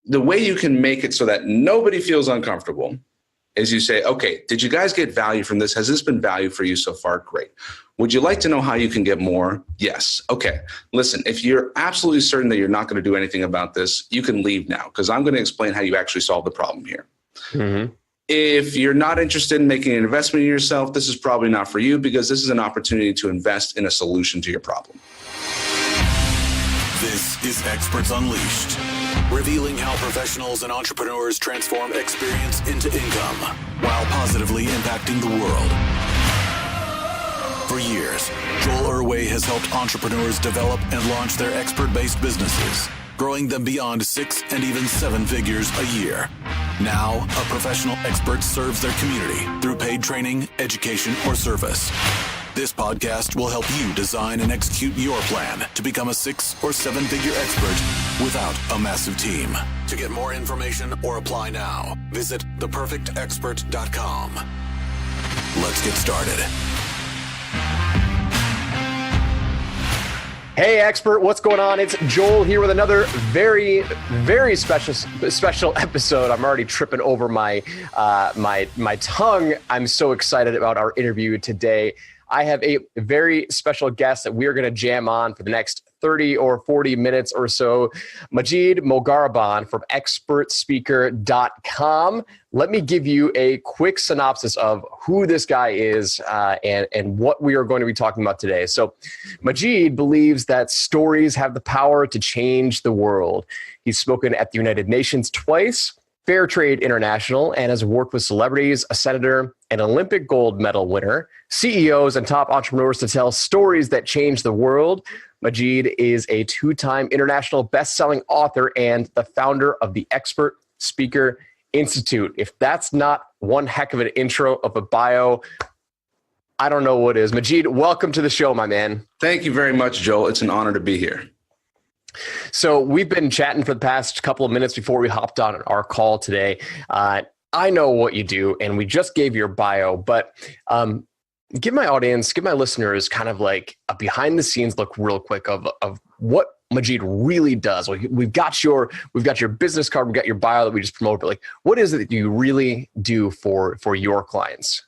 the way you can make it so that nobody feels uncomfortable is you say, okay, did you guys get value from this? Has this been value for you so far? Great. Would you like to know how you can get more? Yes. Okay. Listen, if you're absolutely certain that you're not going to do anything about this, you can leave now because I'm going to explain how you actually solve the problem here. Mm-hmm. If you're not interested in making an investment in yourself, this is probably not for you because this is an opportunity to invest in a solution to your problem. This is Experts Unleashed, revealing how professionals and entrepreneurs transform experience into income while positively impacting the world. For years, Joel Urway has helped entrepreneurs develop and launch their expert-based businesses, growing them beyond 6 and even 7 figures a year. Now, a professional expert serves their community through paid training, education, or service. This podcast will help you design and execute your plan to become a 6 or 7 figure expert without a massive team. To get more information or apply now, visit theperfectexpert.com. Let's get started. Hey, expert, what's going on? It's Joel here with another very, very special episode. I'm already tripping over my tongue. I'm so excited about our interview today. I have a very special guest that we are going to jam on for the next 30 or 40 minutes or so. Majeed Mogharreban from expertspeaker.com. Let me give you a quick synopsis of who this guy is and what we are going to be talking about today. So Majeed believes that stories have the power to change the world. He's spoken at the United Nations twice, Fair Trade International, and has worked with celebrities, a senator, an Olympic gold medal winner, CEOs, and top entrepreneurs to tell stories that change the world. Majeed is a 2-time international best-selling author and the founder of the Expert Speaker Institute. If that's not one heck of an intro of a bio, I don't know what is. Majeed, welcome to the show, my man. Thank you very much, Joel. It's an honor to be here. So we've been chatting for the past couple of minutes before we hopped on our call today. I know what you do, and we just gave your bio, but give my audience, give my listeners kind of like a behind the scenes look real quick of what Majeed really does. We've got your business card, we've got your bio that we just promoted, but like, what is it that you really do for your clients?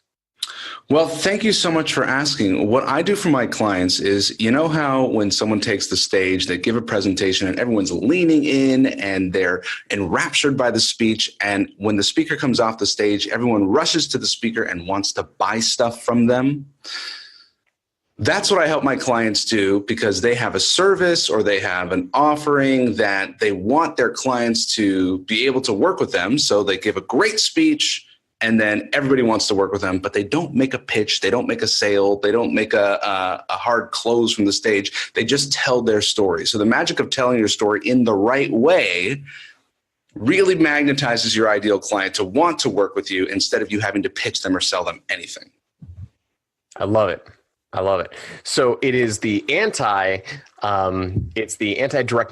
Well, thank you so much for asking. What I do for my clients is, you know how when someone takes the stage, they give a presentation and everyone's leaning in and they're enraptured by the speech. And when the speaker comes off the stage, everyone rushes to the speaker and wants to buy stuff from them. That's what I help my clients do because they have a service or they have an offering that they want their clients to be able to work with them. So they give a great speech, and then everybody wants to work with them, but they don't make a pitch. They don't make a sale. They don't make a hard close from the stage. They just tell their story. So the magic of telling your story in the right way really magnetizes your ideal client to want to work with you instead of you having to pitch them or sell them anything. I love it. So it is the anti-direct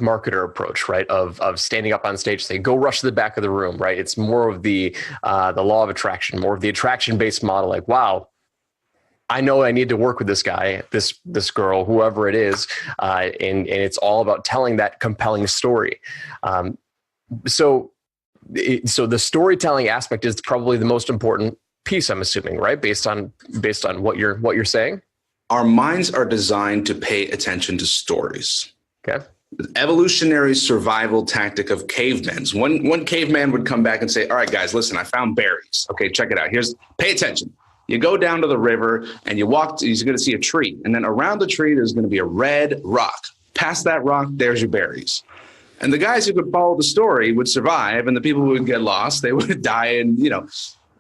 marketer approach, right? Of standing up on stage, say, go rush to the back of the room, right? It's more of the law of attraction, more of the attraction-based model. Like, wow, I know I need to work with this guy, this girl, whoever it is, and it's all about telling that compelling story. So the storytelling aspect is probably the most important piece, I'm assuming, right? Based on what you're saying. Our minds are designed to pay attention to stories. Okay. The evolutionary survival tactic of cavemen. One caveman would come back and say, all right, guys, listen, I found berries. Okay, check it out. Pay attention. You go down to the river and you walk, you're going to see a tree. And then around the tree, there's going to be a red rock. Past that rock, there's your berries. And the guys who could follow the story would survive, and the people who would get lost, they would die. And,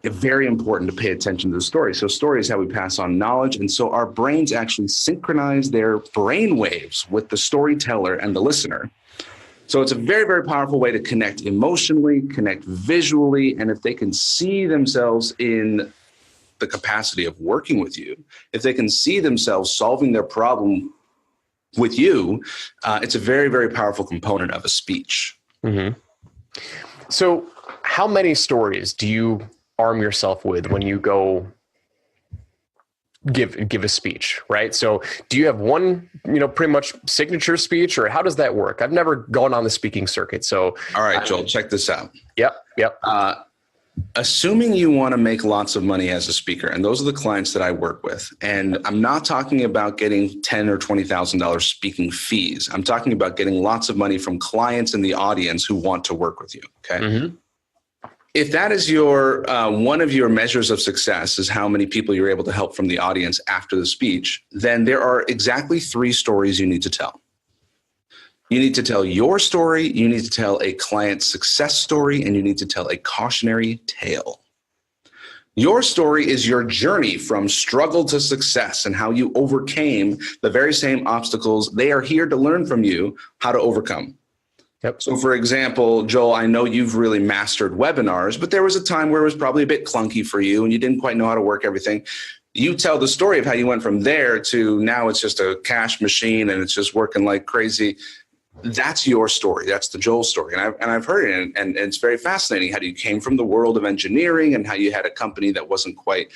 it's very important to pay attention to the story. So story is how we pass on knowledge. And so our brains actually synchronize their brain waves with the storyteller and the listener. So it's a very, very powerful way to connect emotionally, connect visually. And if they can see themselves in the capacity of working with you, if they can see themselves solving their problem with you, it's a very, very powerful component of a speech. Mm-hmm. So how many stories do you arm yourself with when you go give a speech, right? So do you have one, pretty much signature speech, or how does that work? I've never gone on the speaking circuit. So, all right, Joel, check this out. Yep. Assuming you want to make lots of money as a speaker, and those are the clients that I work with, and I'm not talking about getting $10,000 or $20,000 speaking fees. I'm talking about getting lots of money from clients in the audience who want to work with you. Okay. Mm-hmm. If that is your one of your measures of success is how many people you're able to help from the audience after the speech, then there are exactly 3 stories you need to tell. You need to tell your story, you need to tell a client success story, and you need to tell a cautionary tale. Your story is your journey from struggle to success and how you overcame the very same obstacles they are here to learn from you how to overcome. Yep. So for example, Joel, I know you've really mastered webinars, but there was a time where it was probably a bit clunky for you and you didn't quite know how to work everything. You tell the story of how you went from there to now it's just a cash machine and it's just working like crazy. That's your story. That's the Joel story. And I've heard it, and it's very fascinating how you came from the world of engineering and how you had a company that wasn't quite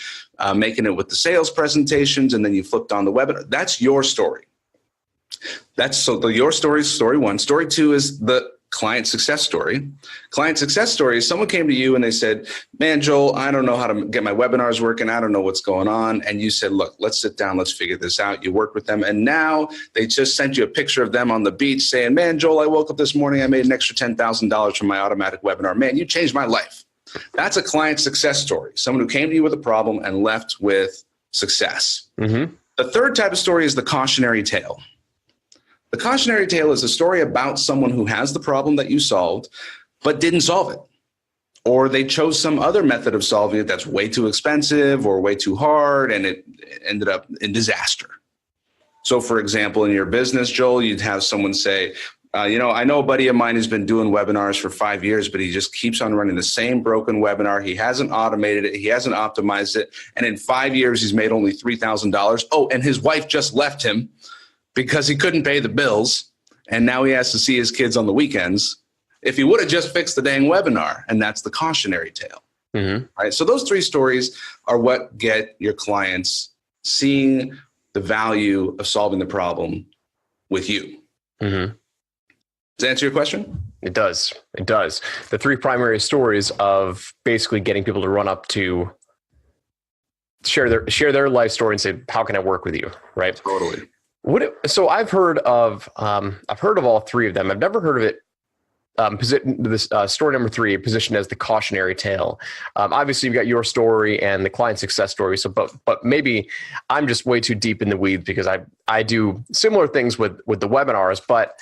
making it with the sales presentations, and then you flipped on the webinar. That's your story. Your story is story 1. Story 2 is the client success story. Client success story is someone came to you and they said, man, Joel, I don't know how to get my webinars working. I don't know what's going on. And you said, look, let's sit down. Let's figure this out. You work with them. And now they just sent you a picture of them on the beach saying, man, Joel, I woke up this morning. I made an extra $10,000 from my automatic webinar. Man, you changed my life. That's a client success story. Someone who came to you with a problem and left with success. Mm-hmm. The third type of story is the cautionary tale. The cautionary tale is a story about someone who has the problem that you solved, but didn't solve it. Or they chose some other method of solving it that's way too expensive or way too hard, and it ended up in disaster. So for example, in your business, Joel, you'd have someone say, I know a buddy of mine who's been doing webinars for 5 years, but he just keeps on running the same broken webinar. He hasn't automated it. He hasn't optimized it. And in 5 years, he's made only $3,000. Oh, and his wife just left him because he couldn't pay the bills, and now he has to see his kids on the weekends. If he would have just fixed the dang webinar, and that's the cautionary tale. Mm-hmm. Right? So those 3 stories are what get your clients seeing the value of solving the problem with you. Mm-hmm. Does that answer your question? It does. It does. The 3 primary stories of basically getting people to run up to share their life story and say, how can I work with you? Right? Totally. So I've heard of all 3 of them. I've never heard of it. This story number 3 positioned as the cautionary tale. Obviously, you've got your story and the client success story. So, but maybe I'm just way too deep in the weeds because I do similar things with the webinars. But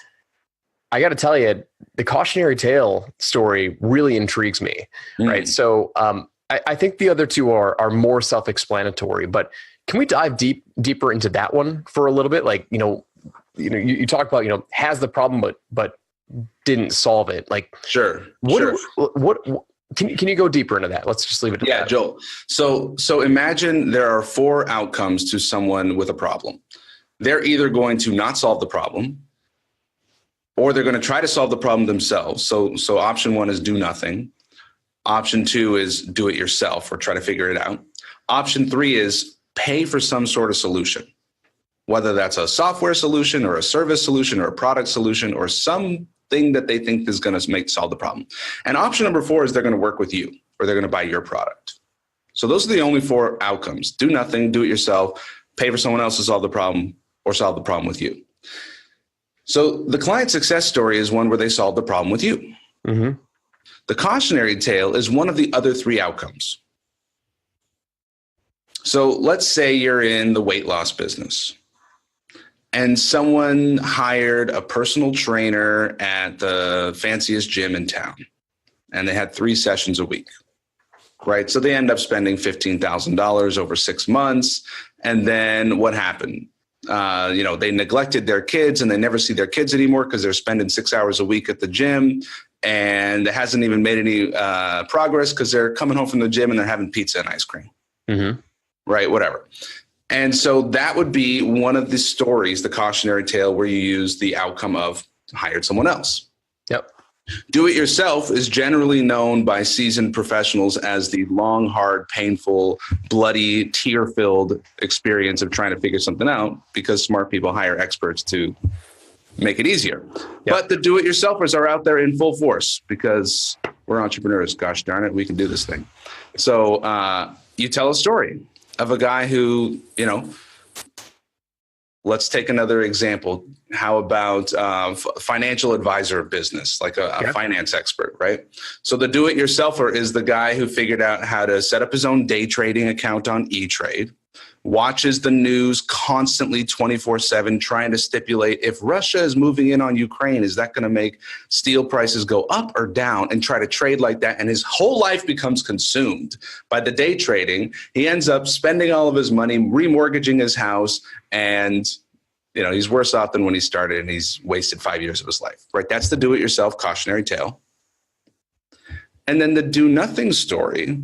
I got to tell you, the cautionary tale story really intrigues me. Right. So I think the other 2 are more self-explanatory, but can we dive deeper into that one for a little bit? Like, you talk about, has the problem, but didn't solve it. Like, sure. What can you go deeper into that? Let's just leave it at that. Yeah, Joel. So imagine there are 4 outcomes to someone with a problem. They're either going to not solve the problem, or they're going to try to solve the problem themselves. So option 1 is do nothing. Option 2 is do it yourself or try to figure it out. Option 3 is pay for some sort of solution, whether that's a software solution or a service solution or a product solution or something that they think is going to solve the problem. And option number 4 is they're going to work with you or they're going to buy your product. So those are the only 4 outcomes. Do nothing, do it yourself, pay for someone else to solve the problem, or solve the problem with you. So the client success story is one where they solve the problem with you. Mm-hmm. The cautionary tale is one of the other 3 outcomes. So let's say you're in the weight loss business and someone hired a personal trainer at the fanciest gym in town and they had 3 sessions a week, right? So they end up spending $15,000 over 6 months. And then what happened? They neglected their kids and they never see their kids anymore because they're spending 6 hours a week at the gym, and it hasn't even made any progress because they're coming home from the gym and they're having pizza and ice cream. Mm-hmm. Right, whatever. And so that would be one of the stories, the cautionary tale, where you use the outcome of hired someone else. Yep. Do-it-yourself is generally known by seasoned professionals as the long, hard, painful, bloody, tear-filled experience of trying to figure something out, because smart people hire experts to make it easier. Yep. But the do-it-yourselfers are out there in full force because we're entrepreneurs. Gosh darn it, we can do this thing. So you tell a story of a guy who, let's take another example. How about financial advisor of business, like a finance expert, right? So the do-it-yourselfer is the guy who figured out how to set up his own day trading account on E-Trade, watches the news constantly 24/7, trying to stipulate if Russia is moving in on Ukraine, is that going to make steel prices go up or down, and try to trade like that. And his whole life becomes consumed by the day trading. He ends up spending all of his money, remortgaging his house, and he's worse off than when he started, and he's wasted 5 years of his life, right? That's the do-it-yourself cautionary tale. And then the do-nothing story.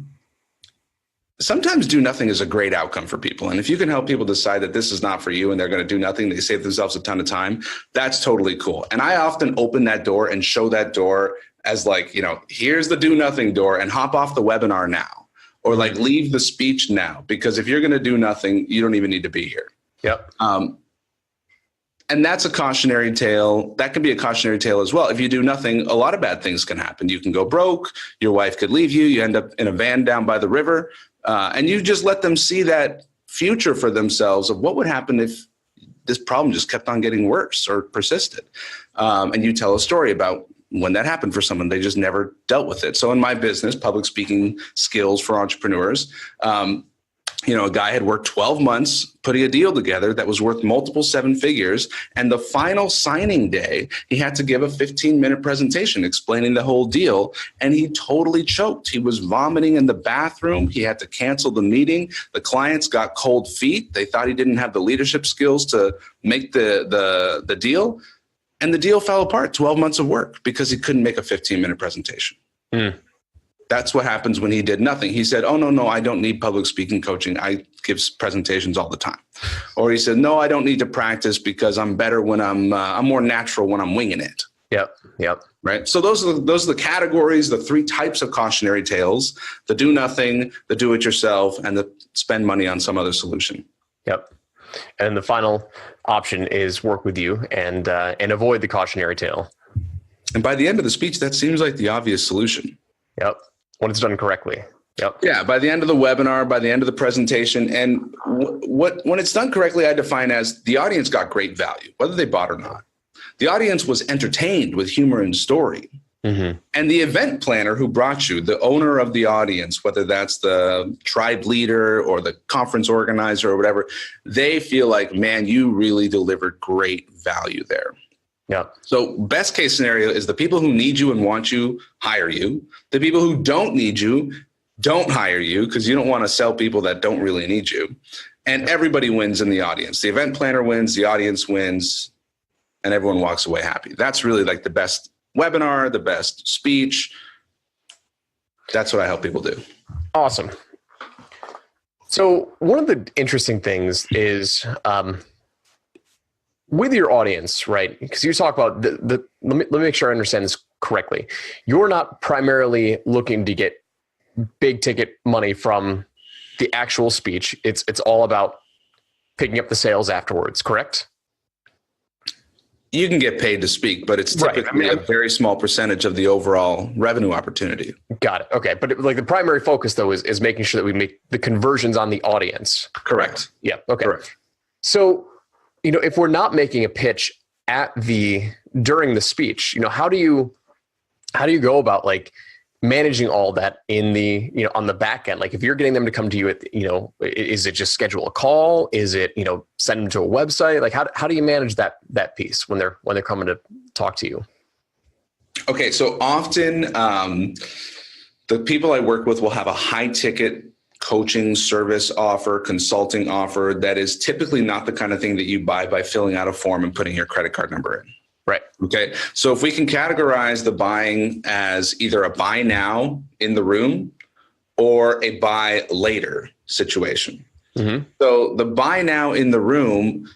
Sometimes do nothing is a great outcome for people. And if you can help people decide that this is not for you and they're going to do nothing, they save themselves a ton of time, that's totally cool. And I often open that door and show that door as like, here's the do nothing door, and hop off the webinar now, or like leave the speech now, because if you're going to do nothing, you don't even need to be here. Yep. And that's a cautionary tale. That can be a cautionary tale as well. If you do nothing, a lot of bad things can happen. You can go broke. Your wife could leave you. You end up in a van down by the river. And you just let them see that future for themselves of what would happen if this problem just kept on getting worse or persisted. And you tell a story about when that happened for someone, they just never dealt with it. So in my business, public speaking skills for entrepreneurs, a guy had worked 12 months putting a deal together that was worth multiple seven figures. And the final signing day, he had to give a 15-minute presentation explaining the whole deal. And he totally choked. He was vomiting in the bathroom. He had to cancel the meeting. The clients got cold feet. They thought he didn't have the leadership skills to make the deal. And the deal fell apart, 12 months of work, because he couldn't make a 15-minute presentation. Mm. That's what happens when he did nothing. He said, oh, no, I don't need public speaking coaching. I give presentations all the time. Or he said, no, I don't need to practice because I'm better when I'm more natural when I'm winging it. Yep. Right. So those are the categories, the three types of cautionary tales: the do nothing, the do it yourself, and the spend money on some other solution. Yep. And the final option is work with you and avoid the cautionary tale. And by the end of the speech, that seems like the obvious solution. Yep. When it's done correctly. Yep. Yeah. By the end of the webinar, by the end of the presentation, and when it's done correctly, I define as the audience got great value, whether they bought or not. The audience was entertained with humor and story. Mm-hmm. And the event planner who brought you, the owner of the audience, whether that's the tribe leader or the conference organizer or whatever, they feel like, man, you really delivered great value there. Yeah. So best case scenario is the people who need you and want you hire you. The people who don't need you don't hire you, because you don't want to sell people that don't really need you. And everybody wins in the audience. The event planner wins, the audience wins, and everyone walks away happy. That's really like the best webinar, the best speech. That's what I help people do. Awesome. So one of the interesting things is, with your audience, right? Because you talk about let me make sure I understand this correctly. You're not primarily looking to get big ticket money from the actual speech. It's all about picking up the sales afterwards, correct? You can get paid to speak, but it's typically a very small percentage of the overall revenue opportunity. Got it. Okay. But the primary focus though is making sure that we make the conversions on the audience. Correct. Yeah. Okay. Correct. So, if we're not making a pitch during the speech, how do you go about managing all that in the, on the back end? Like if you're getting them to come to you at, is it just schedule a call? Is it, send them to a website? Like how do you manage that piece when they're coming to talk to you? Okay. So often, the people I work with will have a high ticket coaching service offer, consulting offer that is typically not the kind of thing that you buy by filling out a form and putting your credit card number in. Right. Okay. So if we can categorize the buying as either a buy now in the room or a buy later situation. Mm-hmm. So the buy now in the room,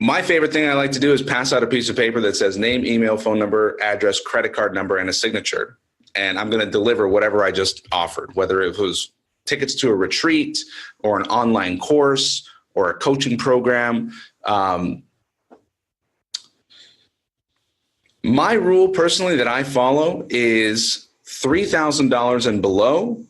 My favorite thing I like to do is pass out a piece of paper that says name, email, phone number, address, credit card number, and a signature. And I'm going to deliver whatever I just offered, whether it was tickets to a retreat or an online course or a coaching program. My rule personally that I follow is $3,000 and below.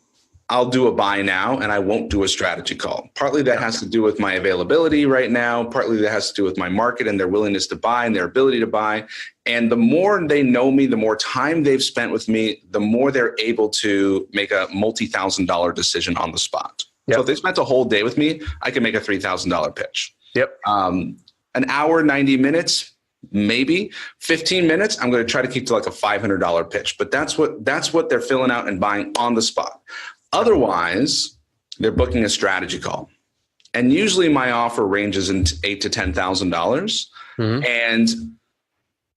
I'll do a buy now and I won't do a strategy call. Partly that has to do with my availability right now. Partly that has to do with my market and their willingness to buy and their ability to buy. And the more they know me, the more time they've spent with me, the more they're able to make a multi-$1,000 decision on the spot. Yep. So if they spent a whole day with me, I can make a $3,000 pitch. Yep. An hour, 90 minutes, maybe 15 minutes. I'm going to try to keep to like a $500 pitch, but that's what they're filling out and buying on the spot. Otherwise, they're booking a strategy call. And usually my offer ranges in $8,000 to $10,000. Mm-hmm. And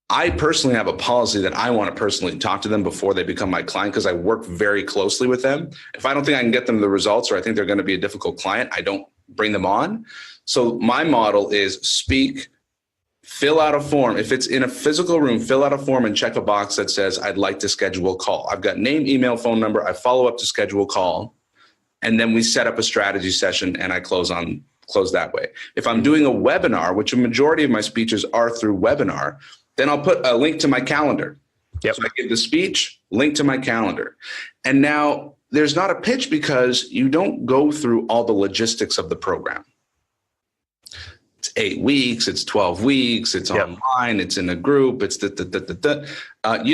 I personally have a policy that I want to personally talk to them before they become my client because I work very closely with them. If I don't think I can get them the results or I think they're going to be a difficult client, I don't bring them on. So my model is speak, fill out a form. If it's in a physical room, fill out a form and check a box that says, I'd like to schedule a call. I've got name, email, phone number. I follow up to schedule a call. And then we set up a strategy session and I close that way. If I'm doing a webinar, which a majority of my speeches are through webinar, then I'll put a link to my calendar. Yep. So I give the speech, link to my calendar. And now there's not a pitch because you don't go through all the logistics of the program. 8 weeks, it's 12 weeks, it's online, it's in a group, it's you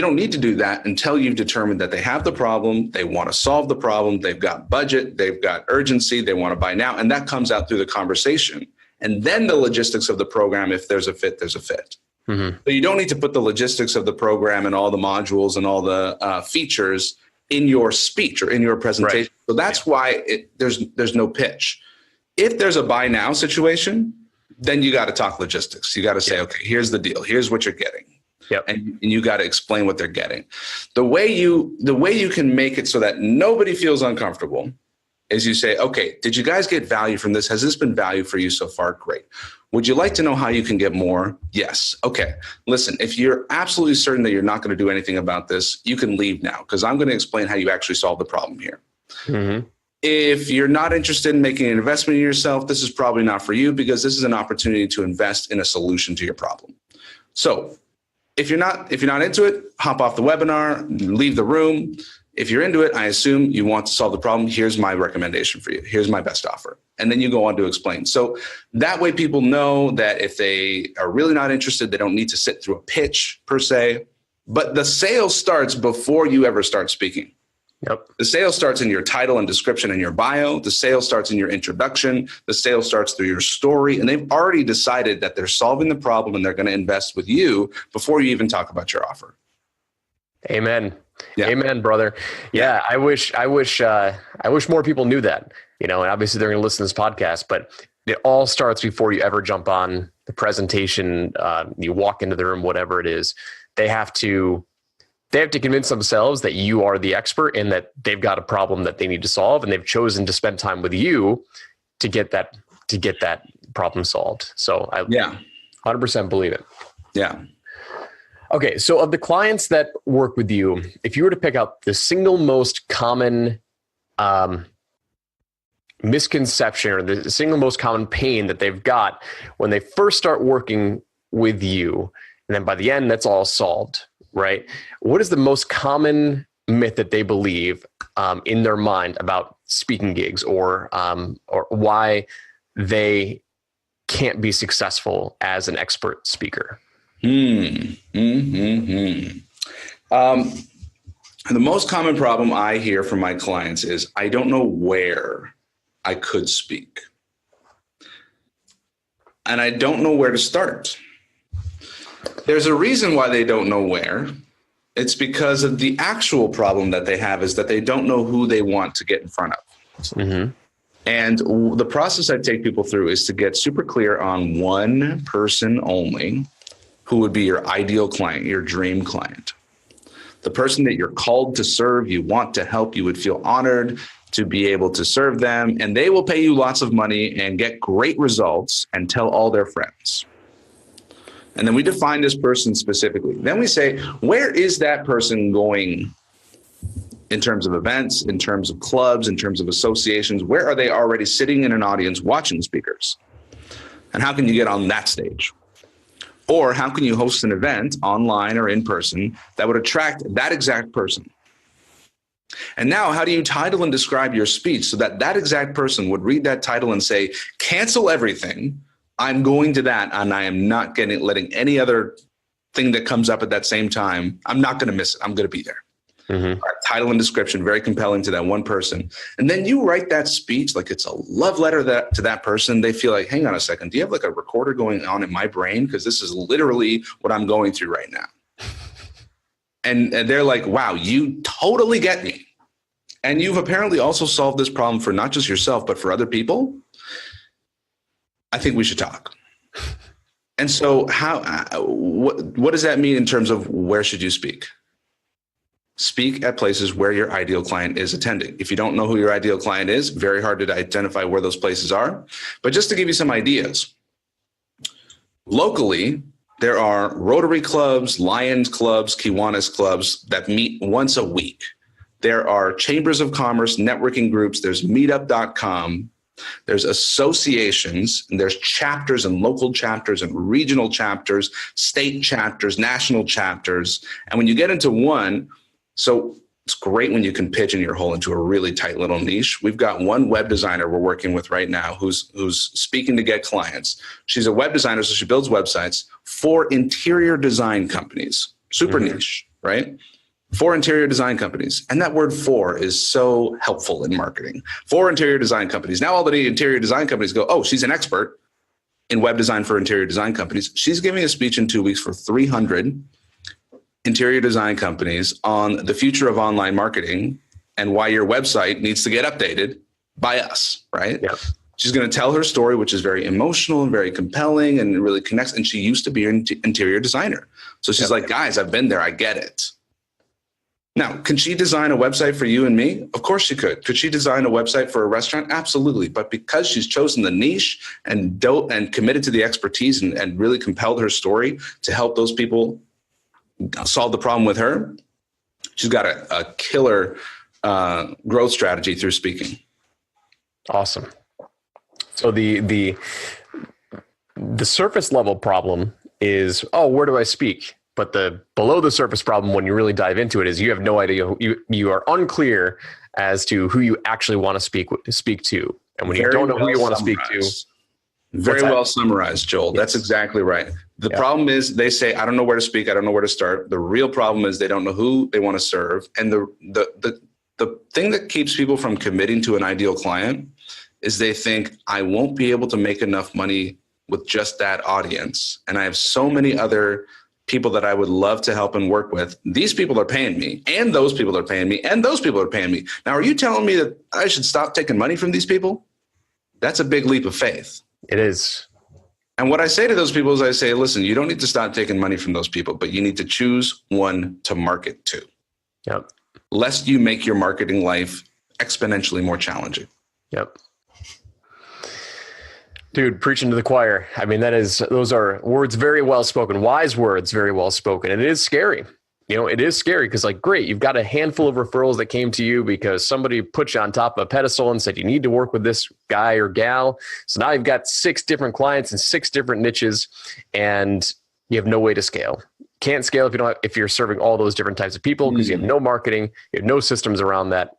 don't need to do that until you've determined that they have the problem, they want to solve the problem, they've got budget, they've got urgency, they want to buy now. And that comes out through the conversation. And then the logistics of the program, if there's a fit, there's a fit. Mm-hmm. So you don't need to put the logistics of the program and all the modules and all the features in your speech or in your presentation. Right. So that's why there's no pitch. If there's a buy now situation, then you got to talk logistics. You got to say, okay, here's the deal. Here's what you're getting. Yep. And you got to explain what they're getting. The way you can make it so that nobody feels uncomfortable is you say, okay, did you guys get value from this? Has this been value for you so far? Great. Would you like to know how you can get more? Yes. Okay. Listen, if you're absolutely certain that you're not going to do anything about this, you can leave now because I'm going to explain how you actually solve the problem here. Mm-hmm. If you're not interested in making an investment in yourself, this is probably not for you because this is an opportunity to invest in a solution to your problem. So if you're not into it, hop off the webinar, leave the room. If you're into it, I assume you want to solve the problem. Here's my recommendation for you. Here's my best offer. And then you go on to explain. So that way people know that if they are really not interested, they don't need to sit through a pitch per se, but the sale starts before you ever start speaking. Yep. The sale starts in your title and description in your bio. The sale starts in your introduction. The sale starts through your story. And they've already decided that they're solving the problem and they're going to invest with you before you even talk about your offer. Amen. Yeah. Amen, brother. Yeah. I wish more people knew that, and obviously they're going to listen to this podcast, but it all starts before you ever jump on the presentation. You walk into the room, whatever it is, they have to convince themselves that you are the expert and that they've got a problem that they need to solve. And they've chosen to spend time with you to get that problem solved. So I 100% believe it. Yeah. Okay. So of the clients that work with you, if you were to pick out the single most common misconception or the single most common pain that they've got when they first start working with you, and then by the end, that's all solved, right? What is the most common myth that they believe in their mind about speaking gigs or why they can't be successful as an expert speaker? The most common problem I hear from my clients is I don't know where I could speak. And I don't know where to start. There's a reason why they don't know where. It's because of the actual problem that they have is that they don't know who they want to get in front of. Mm-hmm. And the process I take people through is to get super clear on one person only who would be your ideal client, your dream client. The person that you're called to serve, you want to help, you would feel honored to be able to serve them, and they will pay you lots of money and get great results and tell all their friends. And then we define this person specifically. Then we say, where is that person going in terms of events, in terms of clubs, in terms of associations? Where are they already sitting in an audience watching speakers? And how can you get on that stage? Or how can you host an event online or in person that would attract that exact person? And now, how do you title and describe your speech so that that exact person would read that title and say, cancel everything, I'm going to that, and I am not letting any other thing that comes up at that same time, I'm not going to miss it, I'm going to be there. Mm-hmm. Right, title and description, very compelling to that one person. And then you write that speech like it's a love letter to that person. They feel like, hang on a second, do you have like a recorder going on in my brain? Because this is literally what I'm going through right now. And they're like, wow, you totally get me. And you've apparently also solved this problem for not just yourself, but for other people. I think we should talk. And so what does that mean in terms of where should you speak? Speak at places where your ideal client is attending. If you don't know who your ideal client is, very hard to identify where those places are. But just to give you some ideas, locally, there are Rotary clubs, Lions clubs, Kiwanis clubs that meet once a week. There are chambers of commerce, networking groups. There's meetup.com. There's associations, and there's chapters and local chapters and regional chapters, state chapters, national chapters. And when you get into one, so it's great when you can pitch in your hole into a really tight little niche. We've got one web designer we're working with right now who's speaking to get clients. She's a web designer, so she builds websites for interior design companies. Super niche, right? For interior design companies. And that word "for" is so helpful in marketing. For interior design companies. Now all the interior design companies go, oh, she's an expert in web design for interior design companies. She's giving a speech in 2 weeks for 300 interior design companies on the future of online marketing and why your website needs to get updated by us, right? Yep. She's going to tell her story, which is very emotional and very compelling and really connects. And she used to be an interior designer. So she's like, guys, I've been there. I get it. Now, can she design a website for you and me? Of course she could. Could she design a website for a restaurant? Absolutely. But because she's chosen the niche and committed to the expertise and really compelled her story to help those people solve the problem with her, she's got a killer growth strategy through speaking. Awesome. So the surface level problem is, oh, where do I speak? But the below the surface problem, when you really dive into it, is you have no idea. You are unclear as to who you actually want to speak to. And when you don't know who you want to speak to. Very well summarized, Joel. Yes. That's exactly right. The problem is they say, I don't know where to speak. I don't know where to start. The real problem is they don't know who they want to serve. And the thing that keeps people from committing to an ideal client is they think, I won't be able to make enough money with just that audience. And I have so many other people that I would love to help and work with. These people are paying me, and those people are paying me, and those people are paying me. Now, are you telling me that I should stop taking money from these people? That's a big leap of faith. It is. And what I say to those people is I say, listen, you don't need to stop taking money from those people, but you need to choose one to market to. Yep. Lest you make your marketing life exponentially more challenging. Yep. Dude, preaching to the choir. I mean, those are words very well spoken, wise words, very well spoken. And it is scary. You know, it is scary because, like, great, you've got a handful of referrals that came to you because somebody put you on top of a pedestal and said you need to work with this guy or gal. So now you've got 6 different clients and 6 different niches, and you have no way to scale. Can't scale if you're serving all those different types of people because you have no marketing, you have no systems around that.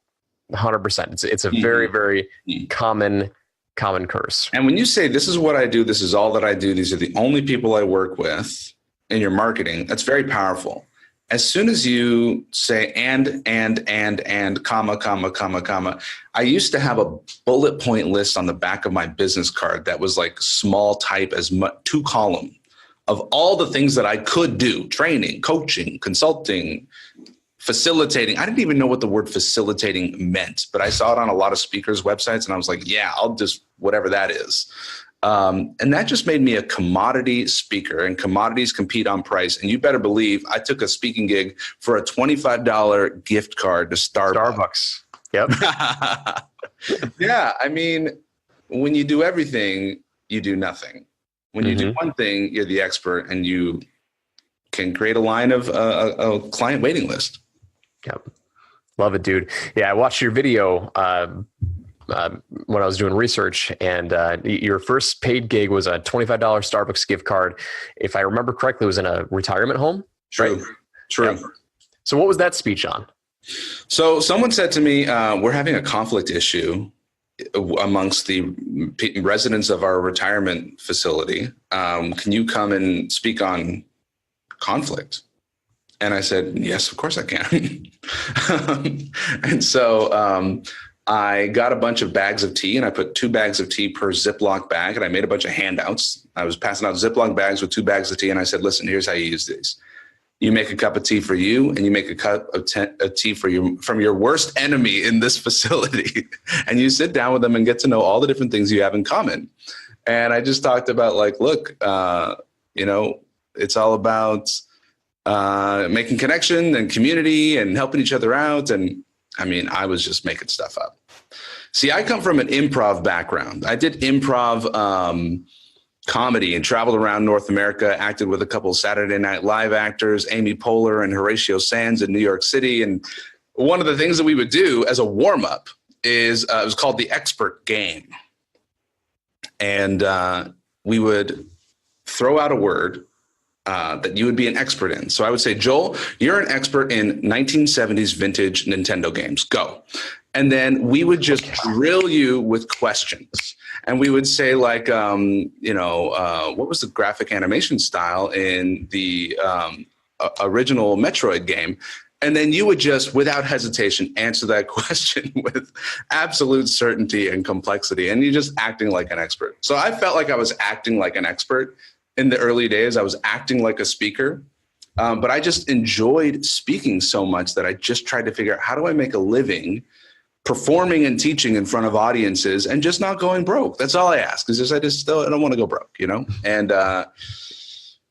100%. It's a very, very common curse. And when you say, this is what I do, this is all that I do, these are the only people I work with in your marketing, that's very powerful. As soon as you say and, comma, I used to have a bullet point list on the back of my business card that was like small type as 2 column of all the things that I could do: training, coaching, consulting, facilitating. I didn't even know what the word facilitating meant, but I saw it on a lot of speakers' websites and I was like, yeah, I'll just whatever that is. And that just made me a commodity speaker, and commodities compete on price. And you better believe I took a speaking gig for a $25 gift card to Starbucks. Yep. Yeah. I mean, when you do everything, you do nothing. When you do one thing, you're the expert, and you can create a line of a client waiting list. Yep. Love it, dude. Yeah, I watched your video when I was doing research, and your first paid gig was a $25 Starbucks gift card. If I remember correctly, it was in a retirement home. True. Right? True. Yep. So what was that speech on? So someone said to me, we're having a conflict issue amongst the residents of our retirement facility. Can you come and speak on conflict? And I said, yes, of course I can. And so I got a bunch of bags of tea, and I put 2 bags of tea per Ziploc bag, and I made a bunch of handouts. I was passing out Ziploc bags with 2 bags of tea, and I said, listen, here's how you use these. You make a cup of tea for you, and you make a cup of tea for from your worst enemy in this facility. And you sit down with them and get to know all the different things you have in common. And I just talked about, like, look, it's all about making connection and community and helping each other out. And I mean, I was just making stuff up. See, I come from an improv background. I did improv comedy and traveled around North America, acted with a couple of Saturday Night Live actors, Amy Poehler and Horatio Sands in New York City. And one of the things that we would do as a warm-up is it was called the expert game. And we would throw out a word that you would be an expert in. So I would say, Joel, you're an expert in 1970s vintage Nintendo games. Go. And then we would just drill you with questions. And we would say, like, what was the graphic animation style in the original Metroid game? And then you would just, without hesitation, answer that question with absolute certainty and complexity. And you're just acting like an expert. So I felt like I was acting like an expert in the early days. I was acting like a speaker. But I just enjoyed speaking so much that I just tried to figure out, how do I make a living performing and teaching in front of audiences and just not going broke? That's all I ask. Is I don't want to go broke, And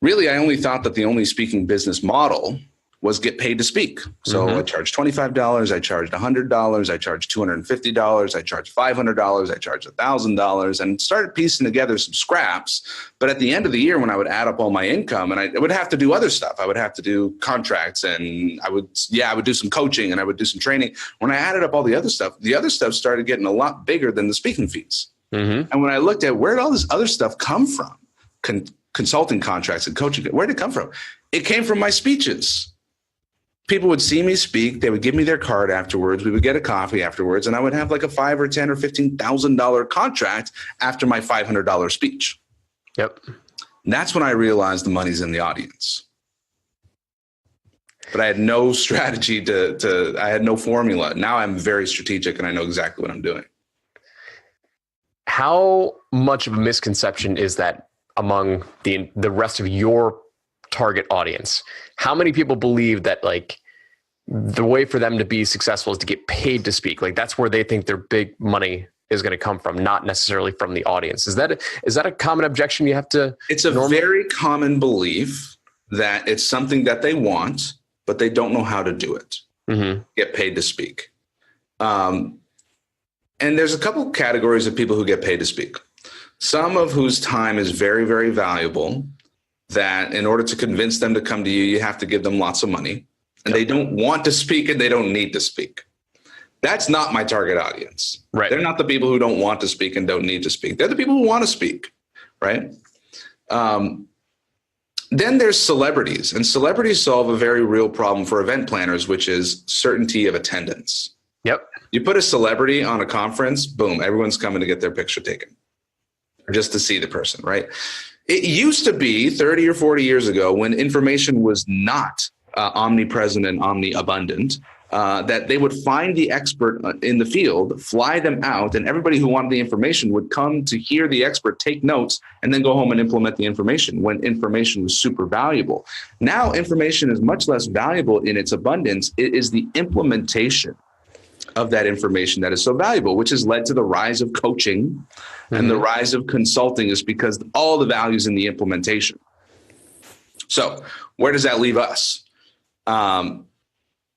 really, I only thought that the only speaking business model was get paid to speak. So I charged $25, I charged $100, I charged $250, I charged $500, I charged $1,000, and started piecing together some scraps. But at the end of the year, when I would add up all my income, and I would have to do other stuff, I would have to do contracts, and I would do some coaching, and I would do some training. When I added up all the other stuff started getting a lot bigger than the speaking fees. And when I looked at where did all this other stuff come from, consulting contracts and coaching, where did it come from? It came from my speeches. People would see me speak. They would give me their card afterwards. We would get a coffee afterwards, and I would have like a $5,000 or $10,000 or $15,000 contract after my $500 speech. Yep. And that's when I realized the money's in the audience. But I had no strategy I had no formula. Now I'm very strategic, and I know exactly what I'm doing. How much of a misconception is that among the rest of your target audience? How many people believe that, like, the way for them to be successful is to get paid to speak? Like, that's where they think their big money is going to come from, not necessarily from the audience. Is that a common objection you have to? It's a very common belief that it's something that they want, but they don't know how to do it. Get paid to speak. And there's a couple categories of people who get paid to speak. Some of whose time is very, very valuable, that in order to convince them to come to you, you have to give them lots of money, and they don't want to speak and they don't need to speak. That's not my target audience. Right. They're not the people who don't want to speak and don't need to speak. They're the people who want to speak, right? Then there's celebrities, and celebrities solve a very real problem for event planners, which is certainty of attendance. Yep. You put a celebrity on a conference, boom, everyone's coming to get their picture taken or just to see the person, right? It used to be 30 or 40 years ago, when information was not omnipresent and omniabundant, that they would find the expert in the field, fly them out, and everybody who wanted the information would come to hear the expert take notes and then go home and implement the information, when information was super valuable. Now, information is much less valuable in its abundance. It is the implementation of that information that is so valuable, which has led to the rise of coaching and the rise of consulting, is because all the values in the implementation. So where does that leave us?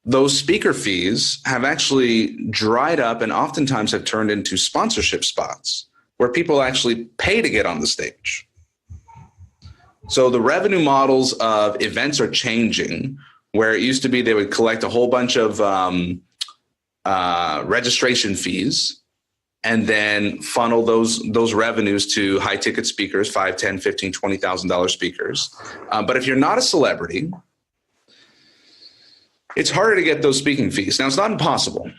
Those speaker fees have actually dried up and oftentimes have turned into sponsorship spots where people actually pay to get on the stage. So the revenue models of events are changing, where it used to be they would collect a whole bunch of registration fees and then funnel those revenues to high ticket speakers, $5, $10, $15, $20,000 speakers. But if you're not a celebrity, it's harder to get those speaking fees. Now, it's not impossible.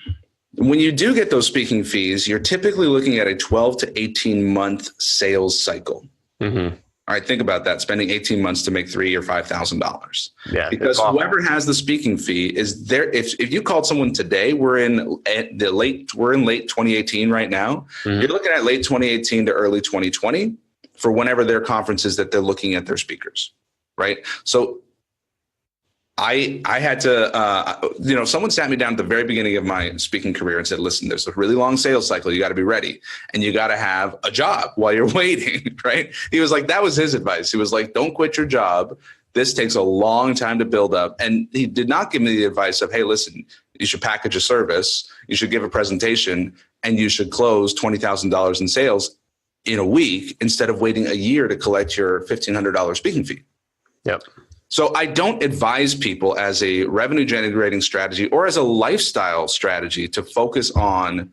When you do get those speaking fees, you're typically looking at a 12 to 18 month sales cycle. Mm-hmm. All right, think about that. Spending 18 months to make $3,000 or $5,000. Yeah, because whoever has the speaking fee is there. If you called someone today, we're in late 2018 right now. Mm-hmm. You're looking at late 2018 to early 2020 for whenever their conference is that they're looking at their speakers, right? So I had to, someone sat me down at the very beginning of my speaking career and said, listen, there's a really long sales cycle. You got to be ready and you got to have a job while you're waiting, right? He was like, that was his advice. He was like, don't quit your job. This takes a long time to build up. And he did not give me the advice of, hey, listen, you should package a service. You should give a presentation and you should close $20,000 in sales in a week instead of waiting a year to collect your $1,500 speaking fee. Yep. So I don't advise people as a revenue generating strategy or as a lifestyle strategy to focus on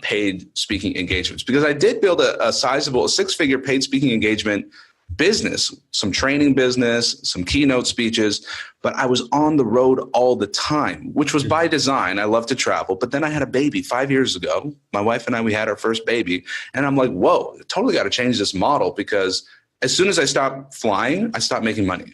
paid speaking engagements, because I did build a sizable 6-figure paid speaking engagement business, some training business, some keynote speeches, but I was on the road all the time, which was by design. I love to travel, but then I had a baby 5 years ago. My wife and I, we had our first baby, and I'm like, whoa, I totally got to change this model, because as soon as I stopped flying, I stopped making money.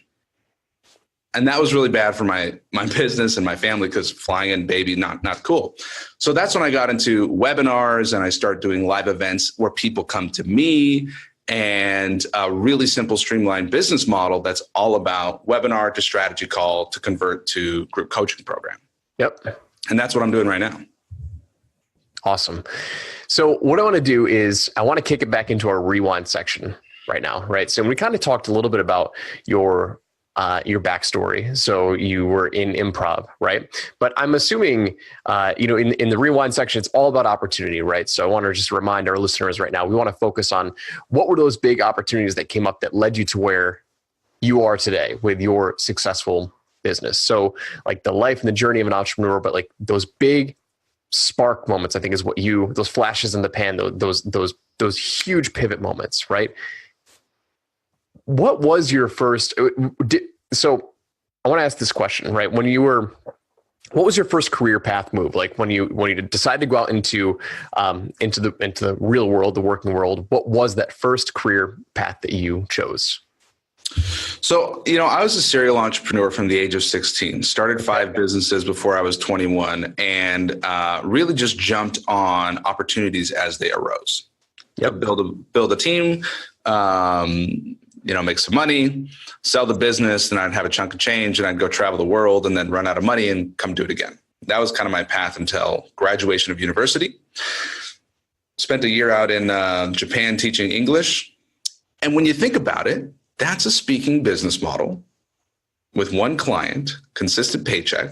And that was really bad for my business and my family, because flying and baby, not cool. So that's when I got into webinars and I started doing live events where people come to me, and a really simple streamlined business model that's all about webinar to strategy call to convert to group coaching program. Yep. And that's what I'm doing right now. Awesome. So what I want to do is I want to kick it back into our rewind section right now, right? So we kind of talked a little bit about your backstory. So you were in Improv, right? But I'm assuming, in the rewind section, it's all about opportunity, right? So I want to just remind our listeners right now, we want to focus on what were those big opportunities that came up that led you to where you are today with your successful business. So like the life and the journey of an entrepreneur, but like those big spark moments, I think is what those flashes in the pan, those huge pivot moments, right? What was your first? So I want to ask this question, right? What was your first career path move? Like when you decided to go out into the real world, the working world, what was that first career path that you chose? So, I was a serial entrepreneur from the age of 16, started 5 businesses before I was 21, and really just jumped on opportunities as they arose. Yep. Build a team, make some money, sell the business, then I'd have a chunk of change and I'd go travel the world and then run out of money and come do it again. That was kind of my path until graduation of university. Spent a year out in Japan teaching English. And when you think about it, that's a speaking business model with one client, consistent paycheck,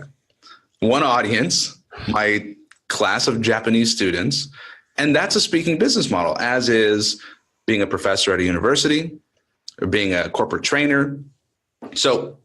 one audience, my class of Japanese students. And that's a speaking business model, as is being a professor at a university, or being a corporate trainer. So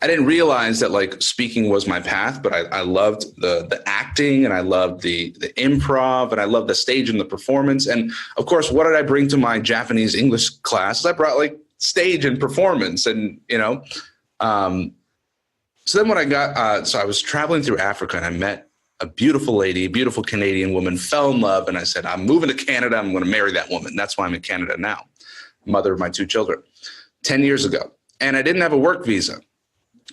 I didn't realize that like speaking was my path, but I loved the acting, and I loved the improv, and I loved the stage and the performance. And of course, what did I bring to my Japanese English class? I brought like stage and performance, and so then when I got, so I was traveling through Africa and I met a beautiful lady, beautiful Canadian woman, fell in love. And I said, I'm moving to Canada. I'm going to marry that woman. That's why I'm in Canada now. Mother of my 2 children, 10 years ago. And I didn't have a work visa.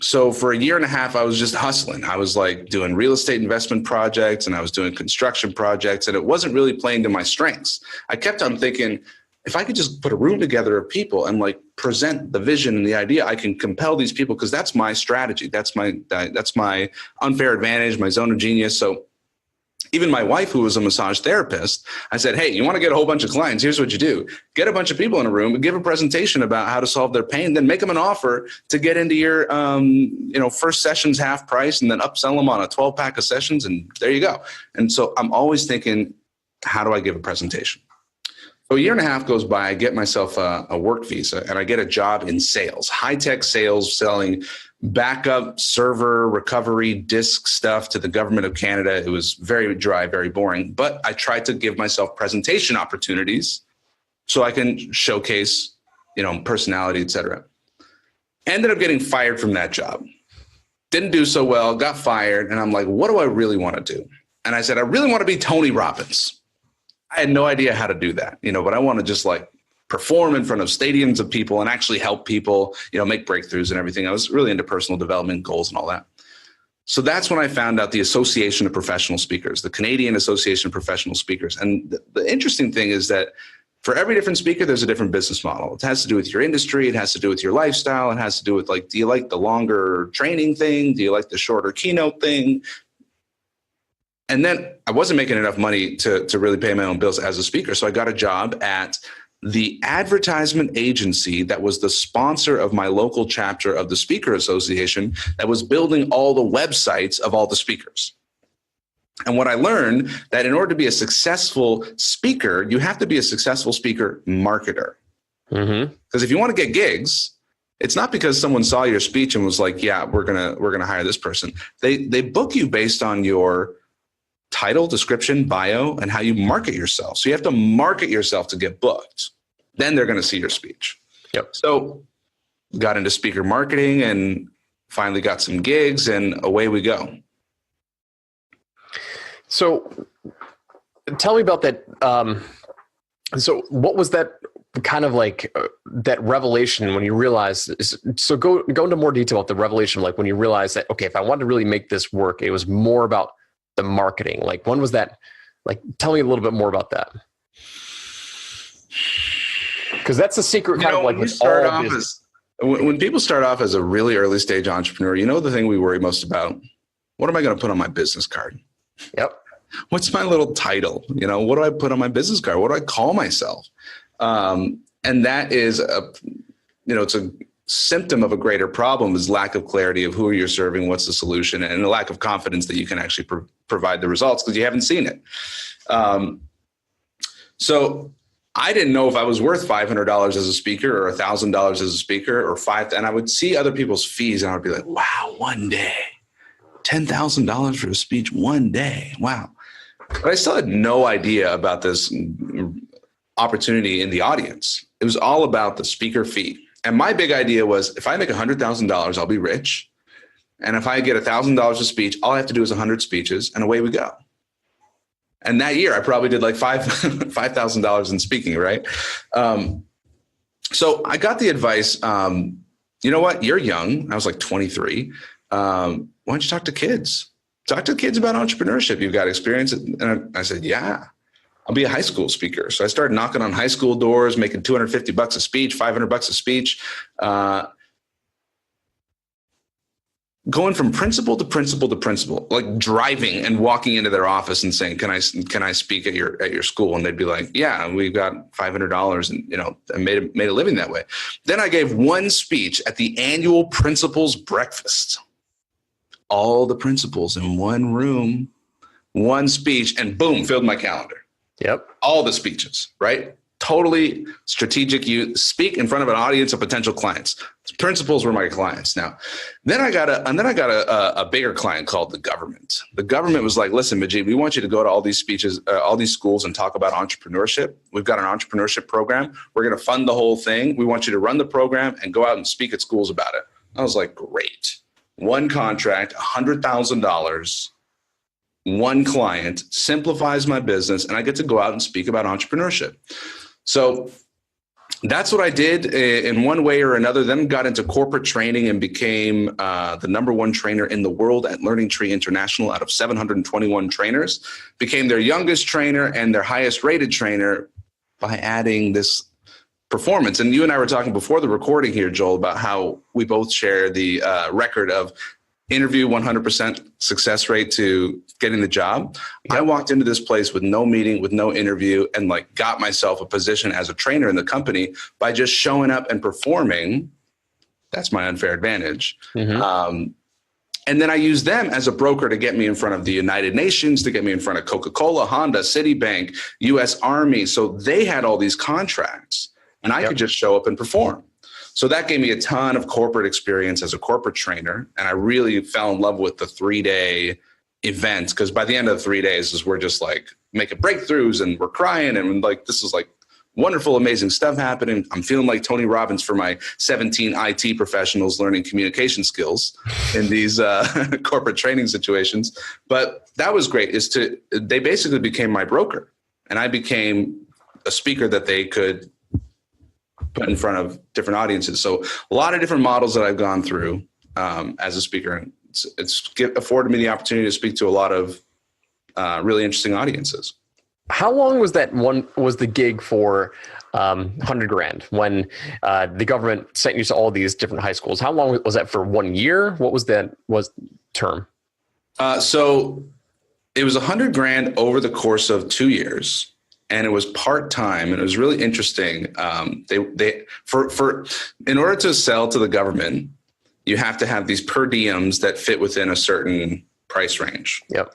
So for a year and a half, I was just hustling. I was like doing real estate investment projects, and I was doing construction projects, and it wasn't really playing to my strengths. I kept on thinking, if I could just put a room together of people and like present the vision and the idea, I can compel these people, because that's my strategy. That's my unfair advantage, my zone of genius. So even my wife, who was a massage therapist, I said, hey, you want to get a whole bunch of clients? Here's what you do. Get a bunch of people in a room and give a presentation about how to solve their pain, then make them an offer to get into your first sessions half price, and then upsell them on a 12-pack of sessions, and there you go. And so I'm always thinking, how do I give a presentation? So a year and a half goes by, I get myself a work visa and I get a job in sales, high-tech sales, selling backup server recovery disk stuff to the government of Canada. It was very dry, very boring, but I tried to give myself presentation opportunities so I can showcase, personality, et cetera. Ended up getting fired from that job. Didn't do so well, got fired. And I'm like, what do I really want to do? And I said, I really want to be Tony Robbins. I had no idea how to do that, but I want to just like perform in front of stadiums of people and actually help people, make breakthroughs and everything. I was really into personal development goals and all that. So that's when I found out the Association of Professional Speakers, the Canadian Association of Professional Speakers. And the interesting thing is that for every different speaker, there's a different business model. It has to do with your industry. It has to do with your lifestyle. It has to do with do you like the longer training thing? Do you like the shorter keynote thing? And then I wasn't making enough money to really pay my own bills as a speaker. So I got a job at the advertisement agency that was the sponsor of my local chapter of the Speaker Association that was building all the websites of all the speakers. And what I learned that in order to be a successful speaker, you have to be a successful speaker marketer. Because if you want to get gigs, it's not because someone saw your speech and was like, yeah, we're gonna hire this person. They book you based on your title, description, bio, and how you market yourself. So you have to market yourself to get booked. Then they're going to see your speech. Yep. So got into speaker marketing and finally got some gigs and away we go. So tell me about that. So what was that kind of like that revelation when you realized, so go into more detail about the revelation, like when you realized that, okay, if I wanted to really make this work, it was more about the marketing. Like when was that? Like, tell me a little bit more about that. Because that's the secret kind of like with all business. When people start off as a really early stage entrepreneur, the thing we worry most about, what am I going to put on my business card? Yep. What's my little title? What do I put on my business card? What do I call myself? And that is it's a symptom of a greater problem is lack of clarity of who you're serving, what's the solution, and a lack of confidence that you can actually provide the results because you haven't seen it. So I didn't know if I was worth $500 as a speaker or $1,000 as a speaker or and I would see other people's fees and I would be like, wow, one day, $10,000 for a speech one day. Wow. But I still had no idea about this opportunity in the audience. It was all about the speaker fee. And my big idea was if I make $100,000, I'll be rich. And if I get $1,000 a speech, all I have to do is 100 speeches and away we go. And that year I probably did like $5,000 in speaking, right? So I got the advice, you know what, you're young. I was like 23. Why don't you talk to kids? Talk to kids about entrepreneurship. You've got experience. And I said, yeah. I'll be a high school speaker. So I started knocking on high school doors, making $250 a speech, $500 a speech, going from principal to principal to principal, like driving and walking into their office and saying, can I speak at your school? And they'd be like, yeah, we've got $500 and, and made a living that way. Then I gave one speech at the annual principals breakfast, all the principals in one room, one speech, and boom, filled my calendar. Yep. All the speeches, right? Totally strategic. You speak in front of an audience of potential clients. Principals were my clients. Now, then I got a bigger client called the government. The government was like, listen, Majeed, we want you to go to all these speeches, all these schools and talk about entrepreneurship. We've got an entrepreneurship program. We're going to fund the whole thing. We want you to run the program and go out and speak at schools about it. I was like, great. One contract, $100,000. One client simplifies my business and I get to go out and speak about entrepreneurship. So that's what I did in one way or another, then got into corporate training and became the #1 trainer in the world at Learning Tree International out of 721 trainers, became their youngest trainer and their highest rated trainer by adding this performance. And you and I were talking before the recording here, Joel, about how we both share the record of interview 100% success rate to getting the job. Yep. I walked into this place with no meeting, with no interview, and like got myself a position as a trainer in the company by just showing up and performing. That's my unfair advantage. Mm-hmm. And then I used them as a broker to get me in front of the United Nations, to get me in front of Coca-Cola, Honda, Citibank, US Army. So they had all these contracts and I could just show up and perform. So that gave me a ton of corporate experience as a corporate trainer. And I really fell in love with the 3-day event, because by the end of the 3 days is we're just like making breakthroughs and we're crying and like, this is like wonderful, amazing stuff happening. I'm feeling like Tony Robbins for my 17 IT professionals learning communication skills in these corporate training situations. But that was great, they basically became my broker and I became a speaker that they could put in front of different audiences. So a lot of different models that I've gone through as a speaker, and it's afforded me the opportunity to speak to a lot of really interesting audiences. How long was the gig for $100,000 when the government sent you to all these different high schools? How long was that for? 1 year? What was that term? So it was $100,000 over the course of 2 years, and it was part-time, and it was really interesting. In order to sell to the government, you have to have these per diems that fit within a certain price range. Yep.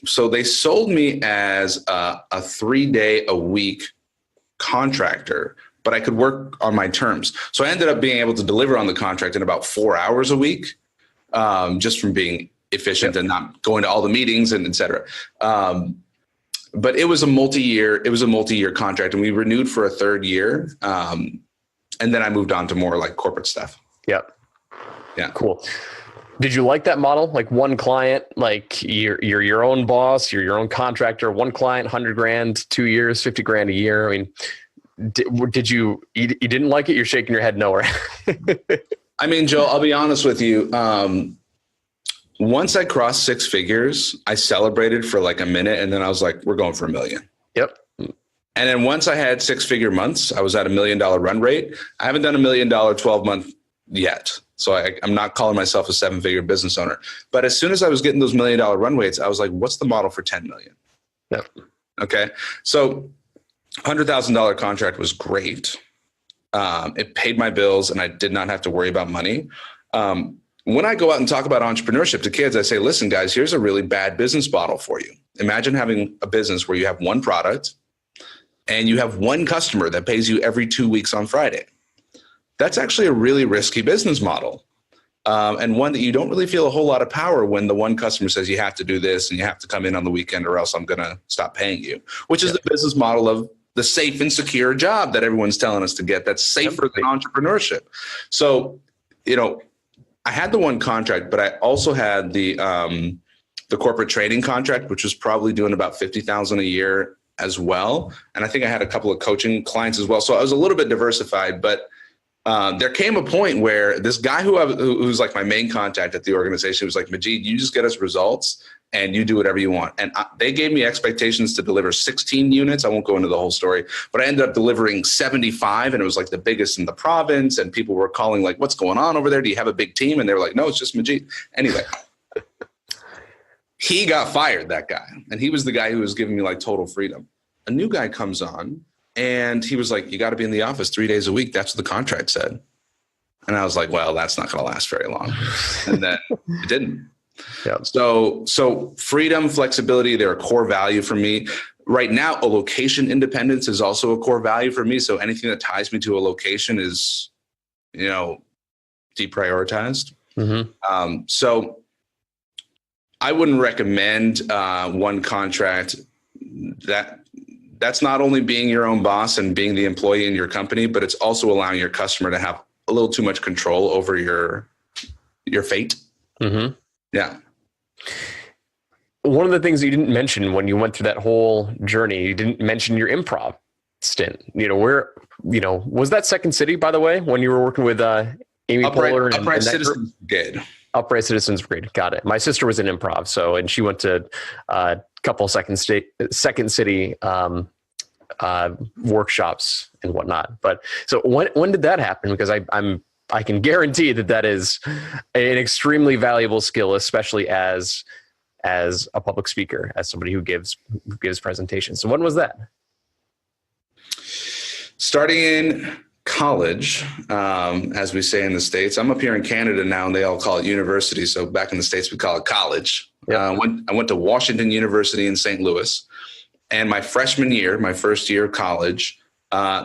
So they sold me as a 3-day-a-week contractor, but I could work on my terms. So I ended up being able to deliver on the contract in about 4 hours a week, just from being efficient and not going to all the meetings and et cetera. But it was a multi-year contract, and we renewed for a 3rd year. And then I moved on to more like corporate stuff. Yep. Yeah. Cool. Did you like that model? Like one client, like you're your own boss, you're your own contractor, one client, $100,000, 2 years, $50,000 a year. I mean, did you didn't like it? You're shaking your head no, right? I mean, Joe, I'll be honest with you. Once I crossed 6 figures, I celebrated for like a minute, and then I was like, we're going for $1 million. Yep. And then once I had 6-figure months, I was at $1 million run rate. I haven't done $1 million 12-month yet. So I'm not calling myself a 7-figure business owner. But as soon as I was getting those $1 million run rates, I was like, what's the model for 10 million? Yep. Okay. So $100,000 contract was great. It paid my bills and I did not have to worry about money. When I go out and talk about entrepreneurship to kids, I say, listen, guys, here's a really bad business model for you. Imagine having a business where you have one product and you have one customer that pays you every 2 weeks on Friday. That's actually a really risky business model, and one that you don't really feel a whole lot of power when the one customer says you have to do this and you have to come in on the weekend or else I'm going to stop paying you, which is the business model of the safe and secure job that everyone's telling us to get. That's safer than entrepreneurship. So, I had the one contract, but I also had the corporate trading contract, which was probably doing about $50,000 a year as well. And I think I had a couple of coaching clients as well. So I was a little bit diversified, but there came a point where this guy who's like my main contact at the organization was like, Majeed, you just get us results and you do whatever you want. And they gave me expectations to deliver 16 units. I won't go into the whole story, but I ended up delivering 75, and it was like the biggest in the province. And people were calling like, what's going on over there? Do you have a big team? And they were like, no, it's just Majeed. Anyway, he got fired, that guy. And he was the guy who was giving me like total freedom. A new guy comes on. And he was like, you got to be in the office 3 days a week. That's what the contract said. And I was like, well, that's not going to last very long. And then it didn't. Yeah. So freedom, flexibility, they're a core value for me. Right now, a location independence is also a core value for me. So anything that ties me to a location is, deprioritized. Mm-hmm. So I wouldn't recommend one contract. That's not only being your own boss and being the employee in your company, but it's also allowing your customer to have a little too much control over your fate. Mm-hmm. Yeah. One of the things that you didn't mention when you went through that whole journey, you didn't mention your improv stint. Was that Second City, by the way, when you were working with Amy Poehler? Upright Citizens Brigade. Upright Citizens Brigade. Got it. My sister was in improv, and she went to couple Second City workshops and whatnot. But so when did that happen? Because I can guarantee that is an extremely valuable skill, especially as a public speaker, as somebody who gives presentations. So when was that? Starting in college, as we say in the States. I'm up here in Canada now, and they all call it university. So back in the States, we call it college. Yep. I went to Washington University in St. Louis. And my freshman year, my first year of college,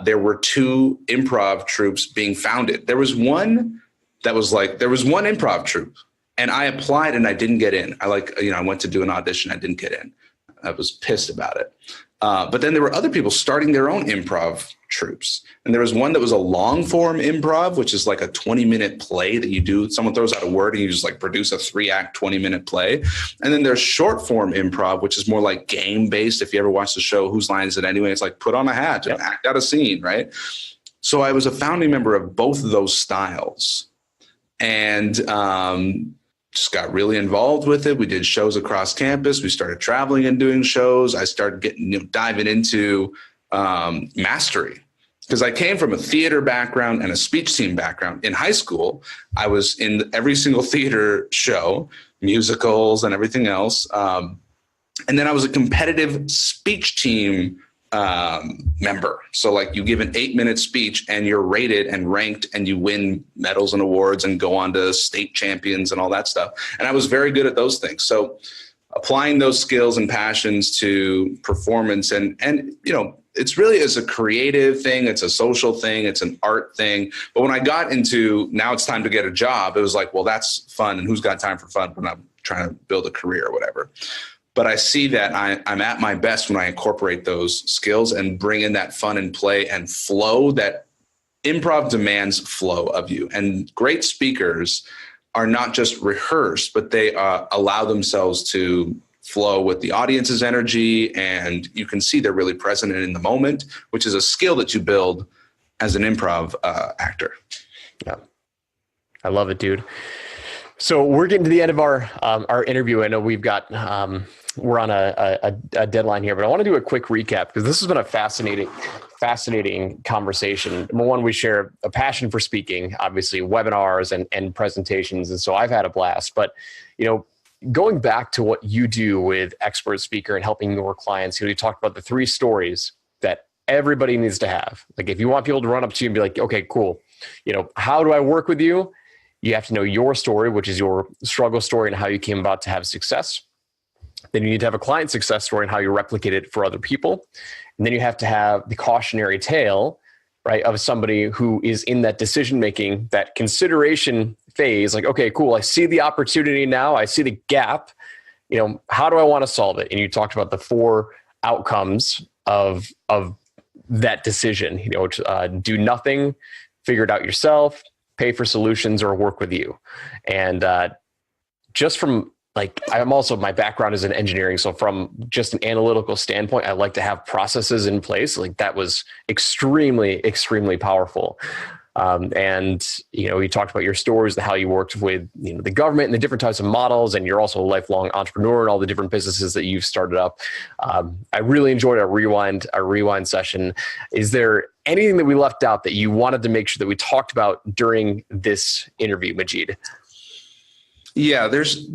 there were 2 improv troupes being founded. There was one improv troupe, and I applied and I didn't get in. I went to do an audition. I didn't get in. I was pissed about it. But then there were other people starting their own improv troupes. And there was one that was a long form improv, which is like a 20-minute play that you do. Someone throws out a word and you just like produce a 3-act, 20-minute play. And then there's short form improv, which is more like game based. If you ever watch the show, Whose Line Is It Anyway? It's like put on a hat and act out a scene, right? So I was a founding member of both of those styles. And just got really involved with it. We did shows across campus. We started traveling and doing shows. I started diving into mastery, because I came from a theater background and a speech team background. In high school, I was in every single theater show, musicals and everything else. And then I was a competitive speech team member. So like you give an 8-minute speech and you're rated and ranked and you win medals and awards and go on to state champions and all that stuff. And I was very good at those things. So applying those skills and passions to performance and it's really as a creative thing, it's a social thing, it's an art thing. But when I got into now it's time to get a job, it was like, well, that's fun. And who's got time for fun when I'm trying to build a career or whatever? But I see that I'm at my best when I incorporate those skills and bring in that fun and play and flow. That improv demands flow of you. And great speakers are not just rehearsed, but they allow themselves to flow with the audience's energy. And you can see they're really present and in the moment, which is a skill that you build as an improv actor. Yeah, I love it, dude. So we're getting to the end of our interview. I know we've got we're on a deadline here, but I want to do a quick recap because this has been a fascinating conversation. Number one, we share a passion for speaking, obviously webinars and presentations, and so I've had a blast. But going back to what you do with Expert Speaker and helping your clients, you talked about the 3 stories that everybody needs to have. Like if you want people to run up to you and be like, okay, cool, how do I work with you? You have to know your story, which is your struggle story and how you came about to have success. Then you need to have a client success story and how you replicate it for other people. And then you have to have the cautionary tale, right, of somebody who is in that decision-making, that consideration phase. Like, okay, cool. I see the opportunity now. I see the gap. How do I want to solve it? And you talked about the 4 outcomes of that decision. Do nothing, figure it out yourself, pay for solutions, or work with you. And just from my background is in engineering. So from just an analytical standpoint, I like to have processes in place. Like that was extremely, extremely powerful. And you talked about your stories, how you worked with the government and the different types of models, and you're also a lifelong entrepreneur and all the different businesses that you've started up. I really enjoyed our rewind session. Is there anything that we left out that you wanted to make sure that we talked about during this interview, Majeed? Yeah, there's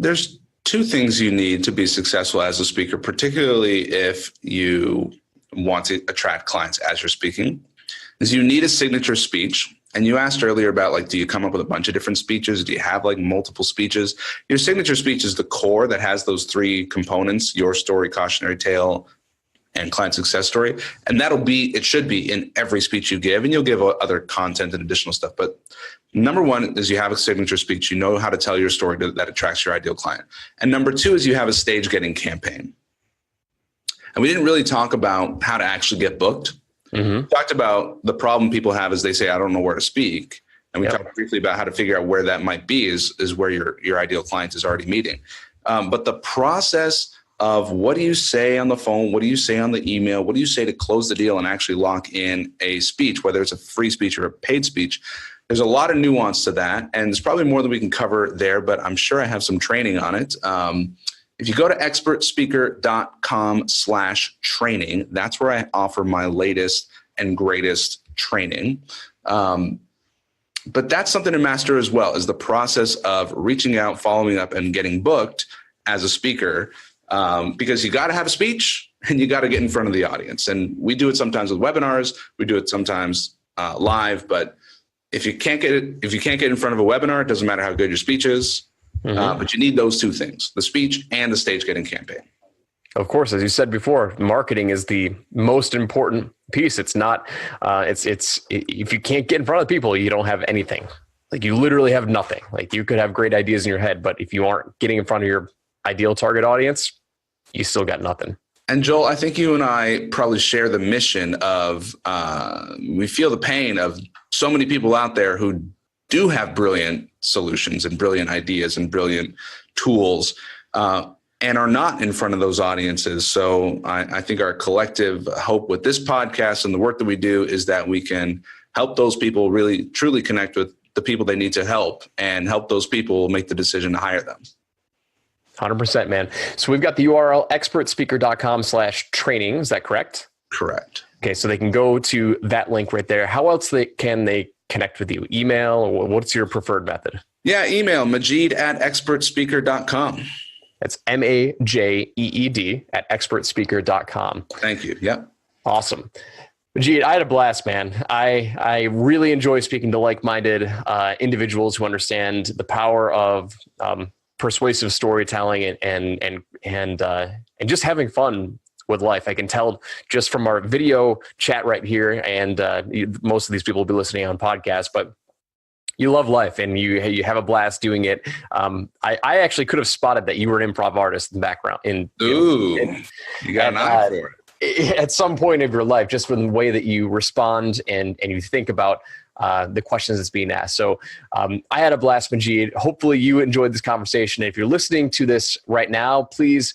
2 things you need to be successful as a speaker, particularly if you want to attract clients as you're speaking, is you need a signature speech. And you asked earlier about do you come up with a bunch of different speeches? Do you have multiple speeches? Your signature speech is the core that has those 3 components: your story, cautionary tale, and client success story. And it should be in every speech you give, and you'll give other content and additional stuff. But number 1 is you have a signature speech. You know how to tell your story that attracts your ideal client. And number 2 is you have a stage getting campaign. And we didn't really talk about how to actually get booked. Mm-hmm. We talked about the problem people have is they say, I don't know where to speak. And we talked briefly about how to figure out where that might be is where your ideal client is already meeting. But the process of what do you say on the phone? What do you say on the email? What do you say to close the deal and actually lock in a speech, whether it's a free speech or a paid speech? There's a lot of nuance to that. And there's probably more than we can cover there, but I'm sure I have some training on it. If you go to expertspeaker.com/training, that's where I offer my latest and greatest training. But that's something to master as well, is the process of reaching out, following up, and getting booked as a speaker. Because you got to have a speech and you got to get in front of the audience. And we do it sometimes with webinars. We do it sometimes live. But if you can't get in front of a webinar, it doesn't matter how good your speech is. But you need those two things: the speech and the stage getting campaign. Of course, as you said before, marketing is the most important piece. It's not, if you can't get in front of people, you don't have anything. Like you literally have nothing. Like you could have great ideas in your head, but if you aren't getting in front of your ideal target audience, you still got nothing. And Joel, I think you and I probably share the mission of, we feel the pain of so many people out there who do have brilliant solutions and brilliant ideas and brilliant tools, and are not in front of those audiences. So I think our collective hope with this podcast and the work that we do is that we can help those people really truly connect with the people they need to help and help those people make the decision to hire them. 100%, man. So we've got the URL expertspeaker.com/training. Is that correct? Correct. Okay. So they can go to that link right there. How else can they connect with you? Email, or what's your preferred method? Yeah. Email Majeed@expertspeaker.com. That's MAJEED @expertspeaker.com. Thank you. Yep. Awesome. Majeed, I had a blast, man. I really enjoy speaking to like-minded individuals who understand the power of persuasive storytelling and just having fun with life. I can tell just from our video chat right here, and most of these people will be listening on podcasts, but you love life and you have a blast doing it. I actually could have spotted that you were an improv artist in the background. You got an eye for it. At some point of your life, just from the way that you respond and you think about the questions that's being asked. So I had a blast, Majeed. Hopefully you enjoyed this conversation. If you're listening to this right now, please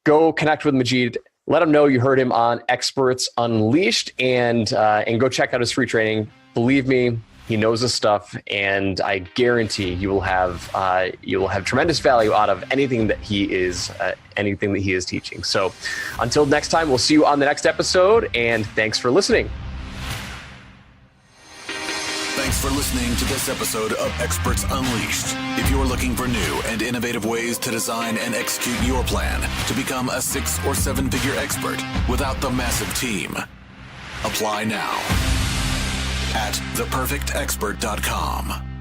go connect with Majeed. Let him know you heard him on Experts Unleashed, and go check out his free training. Believe me, he knows his stuff, and I guarantee you will have tremendous value out of anything that he is teaching. So until next time, we'll see you on the next episode, and thanks for listening. Thanks for listening to this episode of Experts Unleashed. If you're looking for new and innovative ways to design and execute your plan to become a 6 or 7 figure expert without the massive team, apply now at theperfectexpert.com.